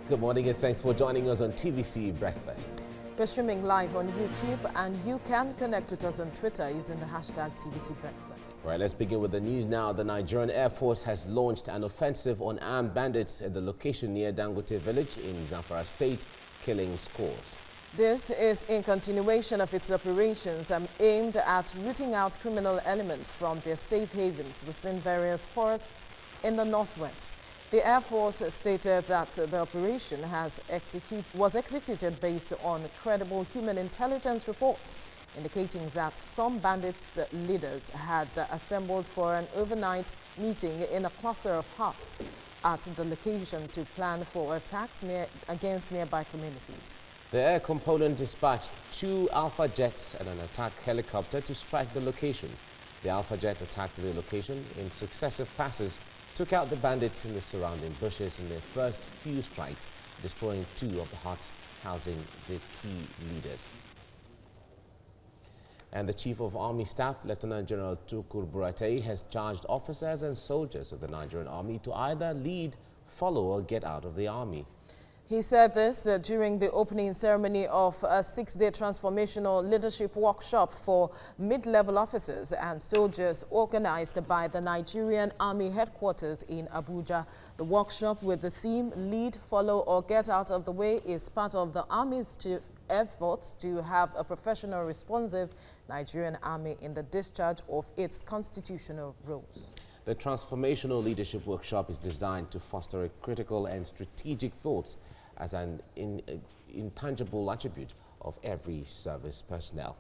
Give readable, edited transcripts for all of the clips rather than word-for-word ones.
Good morning and thanks for joining us on TVC Breakfast. We're streaming live on YouTube and you can connect with us on Twitter using the hashtag TVC Breakfast. All right, let's begin with the news now. The Nigerian Air Force has launched an offensive on armed bandits at the location near Dangote village in Zamfara State, killing scores. This is in continuation of its operations aimed at rooting out criminal elements from their safe havens within various forests in the northwest. The Air Force stated that the operation was executed based on credible human intelligence reports, indicating that some bandits' leaders had assembled for an overnight meeting in a cluster of huts at the location to plan for attacks against nearby communities. The air component dispatched 2 Alpha jets and an attack helicopter to strike the location. The Alpha jet attacked the location in successive passes, took out the bandits in the surrounding bushes in their first few strikes, destroying 2 of the huts housing the key leaders. And the Chief of Army Staff, Lieutenant General Tukur Buratai, has charged officers and soldiers of the Nigerian Army to either lead, follow or get out of the army. He said this during the opening ceremony of a 6-day transformational leadership workshop for mid-level officers and soldiers organized by the Nigerian Army headquarters in Abuja. The workshop with the theme Lead, Follow or Get Out of the Way is part of the Army's chief efforts to have a professional, responsive Nigerian Army in the discharge of its constitutional roles. The Transformational Leadership Workshop is designed to foster a critical and strategic thoughts as an intangible attribute of every service personnel.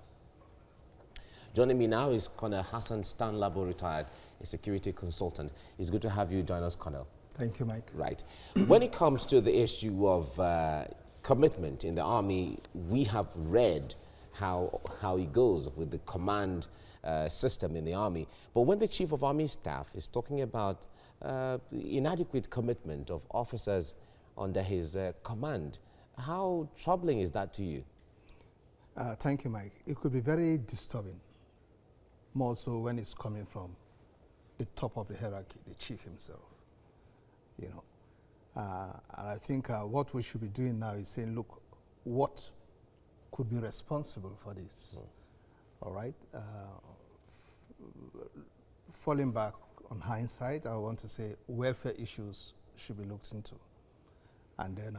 Joining me now is Colonel Hassan Stanlabo, retired, a security consultant. It's good to have you join us, Colonel. Thank you, Mike. Right. When it comes to the issue of commitment in the Army, we have read how it goes with the command system in the Army. But when the Chief of Army Staff is talking about inadequate commitment of officers under his command, how troubling is that to you? Thank you, Mike. It could be very disturbing, more so when it's coming from the top of the hierarchy, the chief himself. You know, and I think what we should be doing now is saying, look, what could be responsible for this? All right. Falling back on hindsight, I want to say welfare issues should be looked into. And then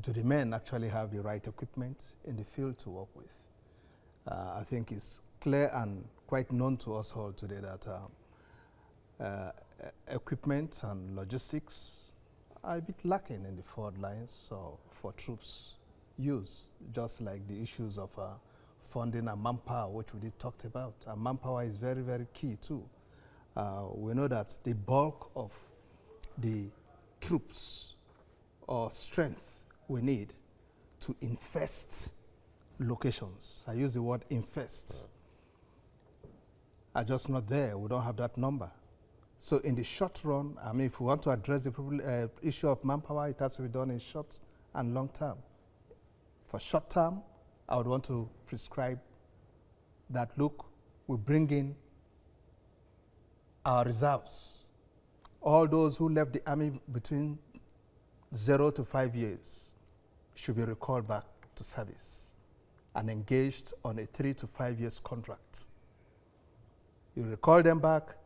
do the men actually have the right equipment in the field to work with? I think it's clear and quite known to us all today that equipment and logistics are a bit lacking in the forward lines for troops use, just like the issues of funding and manpower, which we did talked about. And manpower is very, very key too. We know that the bulk of the troops or strength we need to infest locations, I use the word infest, are just not there. We don't have that number. So in the short run, I mean, if we want to address the issue of manpower, it has to be done in short and long term. For short term, I would want to prescribe that, look, we bring in our reserves. All those who left the army between 0 to 5 years should be recalled back to service and engaged on a 3 to 5 years contract. You recall them back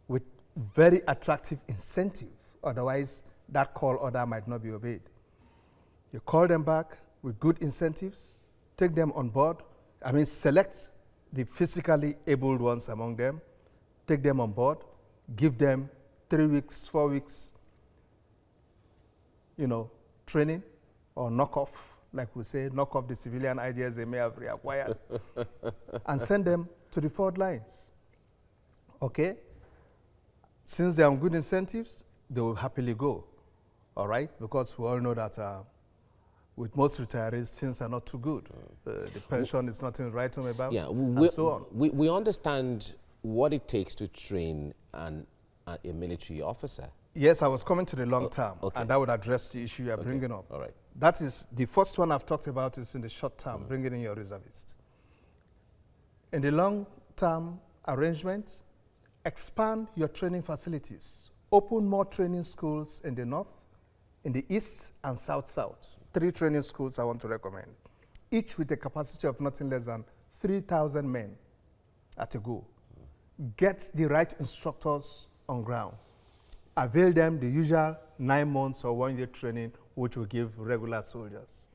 with very attractive incentive, otherwise that call order might not be obeyed. You call them back with good incentives, take them on board, I mean select the physically abled ones among them, take them on board, give them 3 weeks, 4 weeks, you know, training or knock off, like we say, knock off the civilian ideas they may have reacquired, and send them to the forward lines. Okay? Since they have good incentives, they will happily go, all right? Because we all know that with most retirees, things are not too good. The pension is nothing to write home about, and so on. We understand what it takes to train a military officer. Yes, I was coming to the long term, and that would address the issue you are bringing up. All right. That is, the first one I've talked about is in the short term, bringing in your reservists. In the long term arrangement, expand your training facilities. Open more training schools in the north, in the east and south-south. 3 training schools I want to recommend, each with a capacity of nothing less than 3,000 men at a go. Get the right instructors on ground. Avail them the usual 9 months or 1 year training, which will give regular soldiers.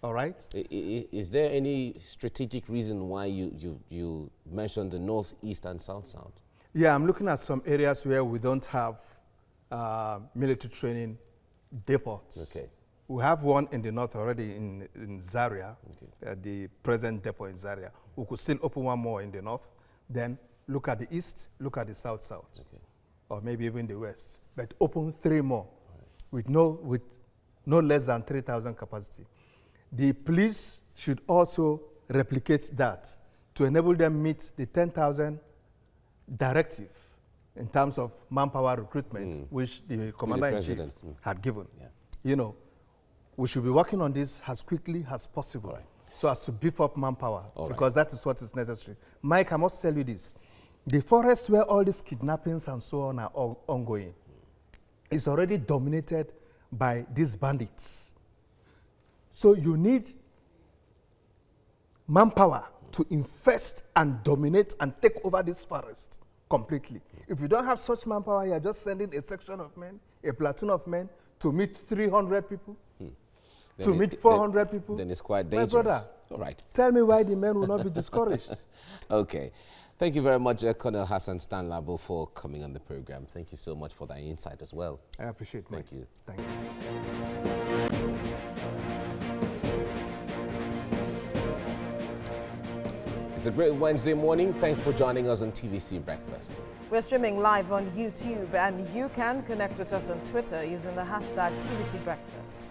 All right? Is there any strategic reason why you mentioned the north, east, and south? Yeah, I'm looking at some areas where we don't have military training depots. Okay. We have one in the north already in Zaria, okay. The present depot in Zaria. We could still open one more in the north. Then look at the east, look at the south-south, okay. Or maybe even the west. But open 3 more, right. with no less than 3,000 capacity. The police should also replicate that to enable them meet the 10,000 directive in terms of manpower recruitment, which the commander-in-chief had given. Yeah. You know, we should be working on this as quickly as possible, right. So as to beef up manpower, because that is what is necessary. Mike, I must tell you this. The forest where all these kidnappings and so on are ongoing is already dominated by these bandits. So you need manpower to infest and dominate and take over this forest completely. If you don't have such manpower, you're just sending a section of men, a platoon of men, to meet 300 people, to meet 400 people. Then it's quite dangerous. My brother, all right. Tell me why the men will not be discouraged. Okay. Thank you very much, Colonel Hassan Stanlabo, for coming on the program. Thank you so much for that insight as well. I appreciate it. Thank you. Thank you. It's a great Wednesday morning. Thanks for joining us on TVC Breakfast. We're streaming live on YouTube, and you can connect with us on Twitter using the hashtag TVC Breakfast.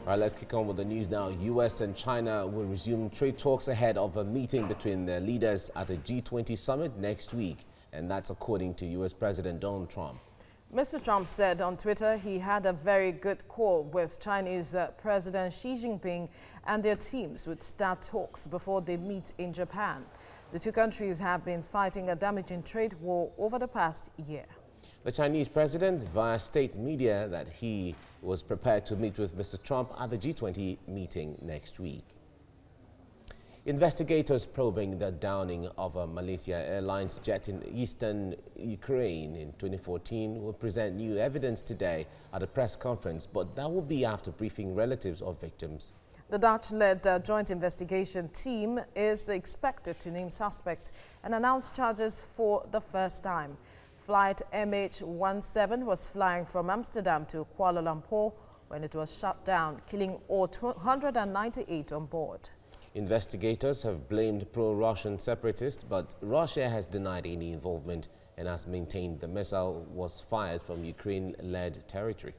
All right, let's kick on with the news now. U.S. and China will resume trade talks ahead of a meeting between their leaders at the G20 summit next week, and that's according to U.S. President Donald Trump. Mr. Trump said on Twitter he had a very good call with Chinese President Xi Jinping, and their teams would start talks before they meet in Japan. The 2 countries have been fighting a damaging trade war over the past year. The Chinese president via state media that he was prepared to meet with Mr. Trump at the G20 meeting next week. Investigators probing the downing of a Malaysia Airlines jet in eastern Ukraine in 2014 will present new evidence today at a press conference, but that will be after briefing relatives of victims. The Dutch-led joint investigation team is expected to name suspects and announce charges for the first time. Flight MH17 was flying from Amsterdam to Kuala Lumpur when it was shut down, killing all 198 on board. Investigators have blamed pro-Russian separatists, but Russia has denied any involvement and has maintained the missile was fired from Ukraine-led territory.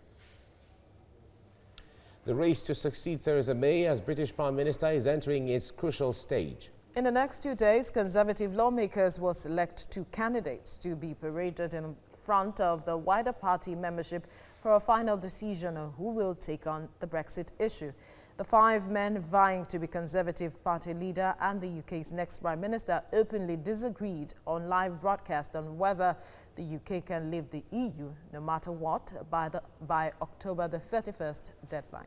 The race to succeed Theresa May as British Prime Minister is entering its crucial stage. In the next 2 days, Conservative lawmakers will select 2 candidates to be paraded in front of the wider party membership for a final decision on who will take on the Brexit issue. The 5 men vying to be Conservative Party leader and the UK's next Prime Minister openly disagreed on live broadcast on whether the UK can leave the EU no matter what by October the 31st deadline.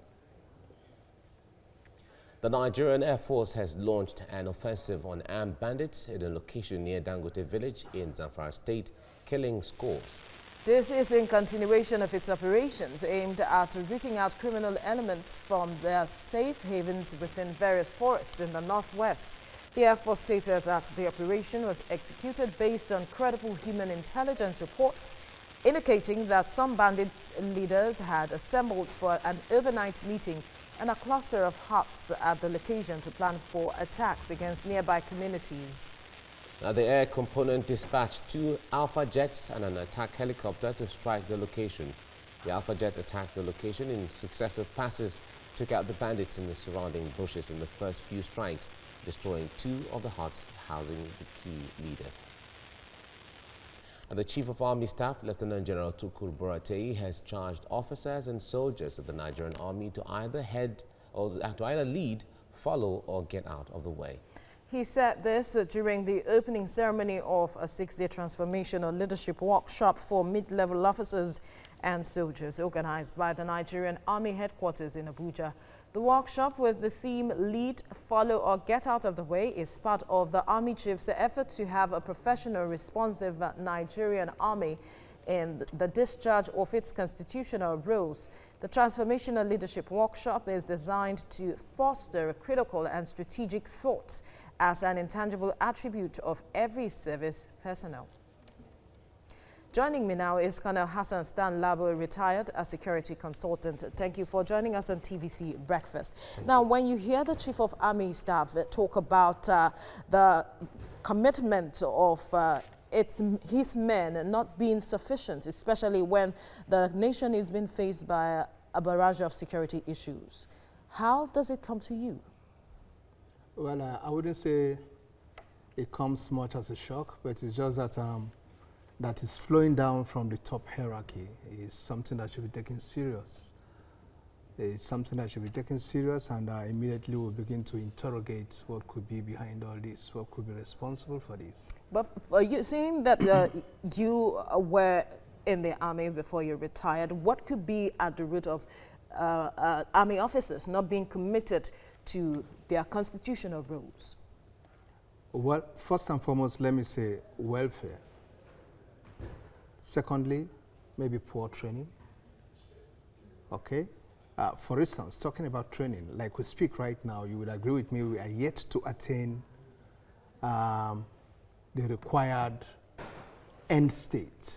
The Nigerian Air Force has launched an offensive on armed bandits in a location near Dangote village in Zamfara State, killing scores. This is in continuation of its operations aimed at rooting out criminal elements from their safe havens within various forests in the northwest. The Air Force stated that the operation was executed based on credible human intelligence reports, indicating that some bandits leaders had assembled for an overnight meeting in a cluster of huts at the location to plan for attacks against nearby communities. Now, the air component dispatched 2 Alpha jets and an attack helicopter to strike the location. The Alpha jet attacked the location in successive passes, took out the bandits in the surrounding bushes in the first few strikes, destroying 2 of the huts housing the key leaders. And the Chief of Army Staff, Lieutenant General Tukur Buratai, has charged officers and soldiers of the Nigerian Army to either lead, follow, or get out of the way. He said this during the opening ceremony of a 6-day transformational leadership workshop for mid-level officers and soldiers organized by the Nigerian Army headquarters in Abuja. The workshop with the theme Lead, Follow or Get Out of the Way is part of the Army Chief's effort to have a professional, responsive Nigerian Army in the discharge of its constitutional roles. The Transformational Leadership Workshop is designed to foster critical and strategic thought as an intangible attribute of every service personnel. Joining me now is Colonel Hassan Labo, retired as security consultant. Thank you for joining us on TVC Breakfast. Now, when you hear the Chief of Army Staff talk about the commitment of his men not being sufficient, especially when the nation is being faced by a barrage of security issues, how does it come to you? Well, I wouldn't say it comes much as a shock, but it's just that that is flowing down from the top hierarchy is something that should be taken serious. It's something that should be taken serious, and immediately we'll begin to interrogate what could be behind all this, what could be responsible for this. But for you, seeing that you were in the army before you retired, what could be at the root of army officers not being committed to their constitutional roles? Well, first and foremost, let me say welfare. Secondly, maybe poor training. Okay? For instance, talking about training, like we speak right now, you would agree with me, we are yet to attain the required end state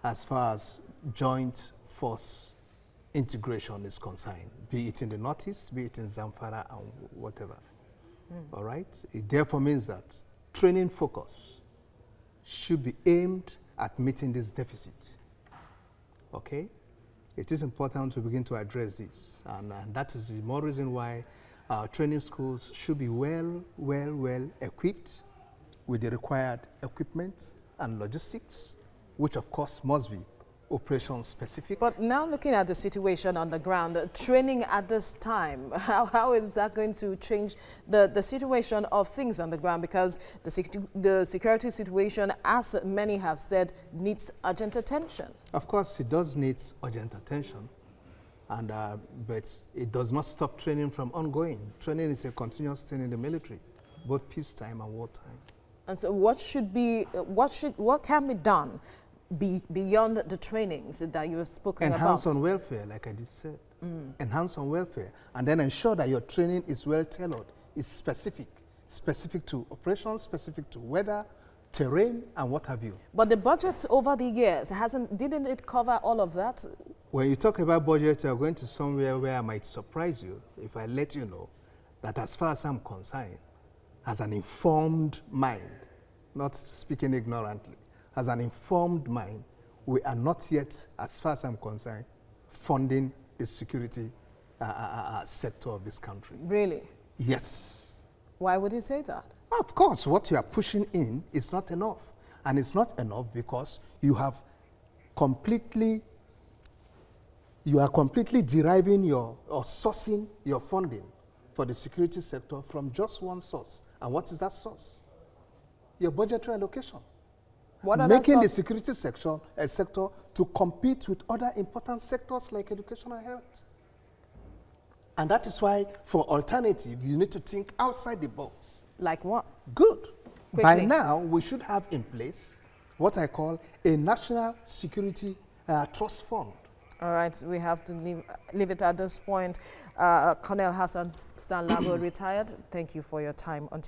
as far as joint force integration is concerned, be it in the Northeast, be it in Zamfara, and whatever. All right? It therefore means that training focus should be aimed at meeting this deficit. Okay? It is important to begin to address this, and that is the more reason why our training schools should be well equipped with the required equipment and logistics, which of course must be operation specific. But now looking at the situation on the ground, training at this time, how is that going to change the situation of things on the ground? Because the security situation, as many have said, needs urgent attention. Of course, it does need urgent attention, and but it does not stop training from ongoing. Training is a continuous thing in the military, both peacetime and wartime. And so what can be done beyond the trainings that you have spoken about? Enhance on welfare, like I just said. Enhance on welfare, and then ensure that your training is well tailored, is specific to operations, specific to weather, terrain, and what have you. But the budget over the years, didn't it cover all of that? When you talk about budget, you're going to somewhere where I might surprise you if I let you know that as far as I'm concerned, as an informed mind, not speaking ignorantly, as an informed mind, we are not yet, as far as I'm concerned, funding the security sector of this country. Really? Yes. Why would you say that? Of course, what you are pushing in is not enough. And it's not enough because you are completely deriving or sourcing your funding for the security sector from just one source. And what is that source? Your budgetary allocation. Making the security sector to compete with other important sectors like education and health. And that is why, for alternative, you need to think outside the box. Like what? Good. Quickly. By now, we should have in place what I call a national security trust fund. All right, we have to leave it at this point. Colonel Hassan Labo, retired. Thank you for your time.